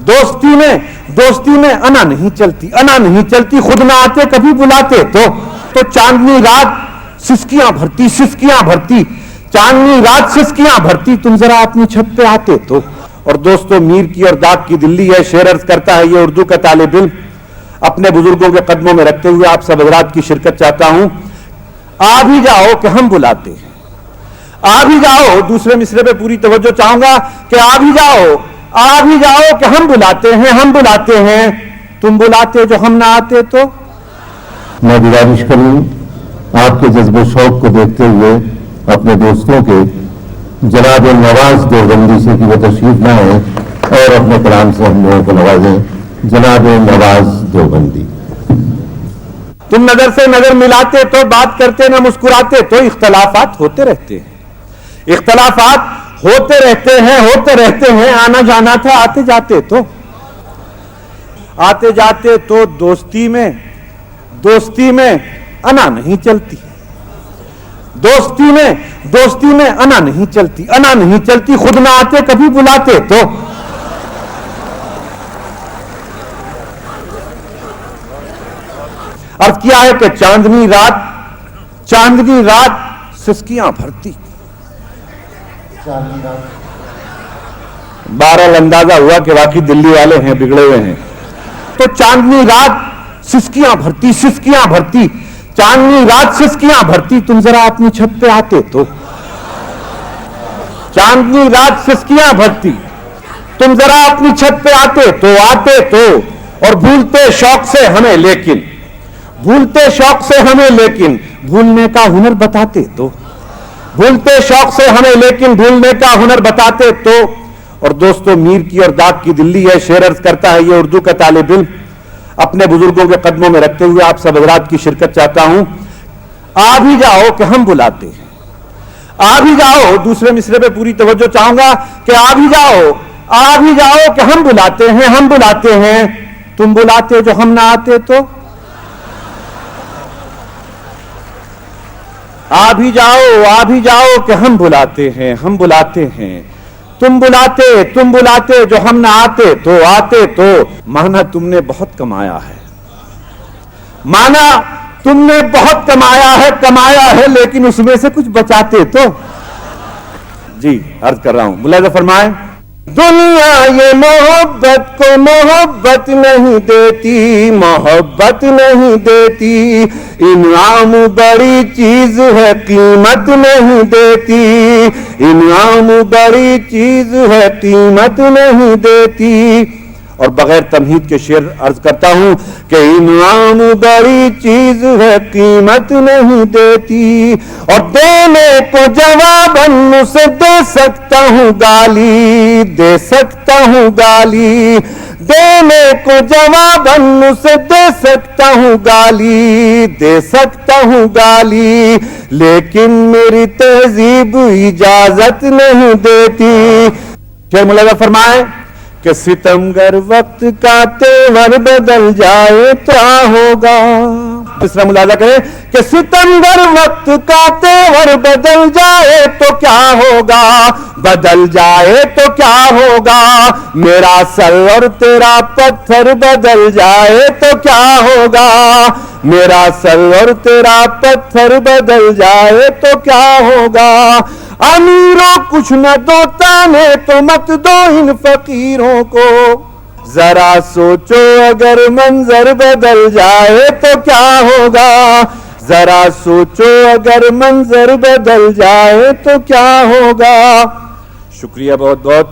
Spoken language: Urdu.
دوستی میں انا نہیں چلتی، خود نہ آتے کبھی بلاتے تو چاندنی رات سسکیاں بھرتی، چاندنی رات سسکیاں بھرتی، تم ذرا اپنی چھت پہ آتے تو۔ اور دوستو، میر کی اور داغ کی دلی ہے، شعر عرض کرتا ہے یہ اردو کا طالب علم، اپنے بزرگوں کے قدموں میں رکھتے ہوئے آپ سب حضرات کی شرکت چاہتا ہوں۔ آ بھی جاؤ کہ ہم بلاتے ہیں، آ بھی جاؤ، دوسرے مصرے پہ پوری توجہ چاہوں گا کہ آ بھی جاؤ کہ ہم بلاتے ہیں، تم بلاتے جو ہم نہ آتے تو۔ میں گزارش کروں آپ کے جذب و شوق کو دیکھتے ہوئے اپنے دوستوں کے جناب نواز دیوبندی سے کہ وہ تشریف لائیں اور اپنے کلام سے ہم لوگوں کو نوازیں۔ جناب نواز دیوبندی۔ تم نظر سے نظر ملاتے تو، بات کرتے نہ مسکراتے تو، اختلافات ہوتے رہتے ہیں، آنا جانا تھا آتے جاتے تو، دوستی میں انا نہیں چلتی، دوستی میں انا نہیں چلتی، خود نہ آتے کبھی بلاتے تو۔ عرض کیا ہے کہ چاندنی رات سسکیاں بھرتی، بہرحال اندازہ ہوا کہ واقعی دلی والے ہیں، بگڑے ہوئے ہیں۔ تو چاندنی رات سسکیاں بھرتی، چاندنی رات سسکیاں بھرتی، تم ذرا اپنی چھت پہ آتے تو۔ چاندنی رات سسکیاں بھرتی، تم ذرا اپنی چھت پہ آتے تو، اور بھولتے شوق سے ہمیں لیکن بھولنے کا ہنر بتاتے تو، اور دوستو، میر کی اور داغ کی دلی ہے، شعر عرض کرتا ہے یہ اردو کا طالب علم، اپنے بزرگوں کے قدموں میں رکھتے ہوئے آپ سب حضرات کی شرکت چاہتا ہوں۔ آ بھی جاؤ کہ ہم بلاتے ہیں، آ بھی جاؤ، دوسرے مصرے پہ پوری توجہ چاہوں گا کہ آ بھی جاؤ کہ ہم بلاتے ہیں، تم بلاتے جو ہم نہ آتے تو۔ آ بھی جاؤ کہ ہم بلاتے ہیں، تم بلاتے جو ہم نہ آتے تو، مانا تم نے بہت کمایا ہے، لیکن اس میں سے کچھ بچاتے تو۔ جی عرض کر رہا ہوں، ملاحظہ فرمائیں۔ دنیا یہ محبت کو محبت نہیں دیتی، انعام بڑی چیز ہے قیمت نہیں دیتی، اور بغیر تمہید کے شعر عرض کرتا ہوں کہ انعام بڑی چیز ہے قیمت نہیں دیتی، اور دینے کو جواباً اسے دے سکتا ہوں گالی، دینے کو جواباً اسے دے سکتا ہوں گالی، لیکن میری تہذیب اجازت نہیں دیتی۔ شعر ملاحظہ فرمائیں کہ ستمگر وقت کا تیور بدل جائے کیا ہوگا۔ اس طرح ملاحظہ کریں کہ ستمگر وقت کا تیور بدل جائے تو کیا ہوگا، میرا سر اور تیرا پتھر بدل جائے تو کیا ہوگا، میرا سر اور تیرا پتھر بدل جائے تو کیا ہوگا، امیروں کچھ نہ دو تانے تو مت دو ان فقیروں کو، ذرا سوچو اگر منظر بدل جائے تو کیا ہوگا، ذرا سوچو اگر منظر بدل جائے تو کیا ہوگا۔ شکریہ بہت بہت۔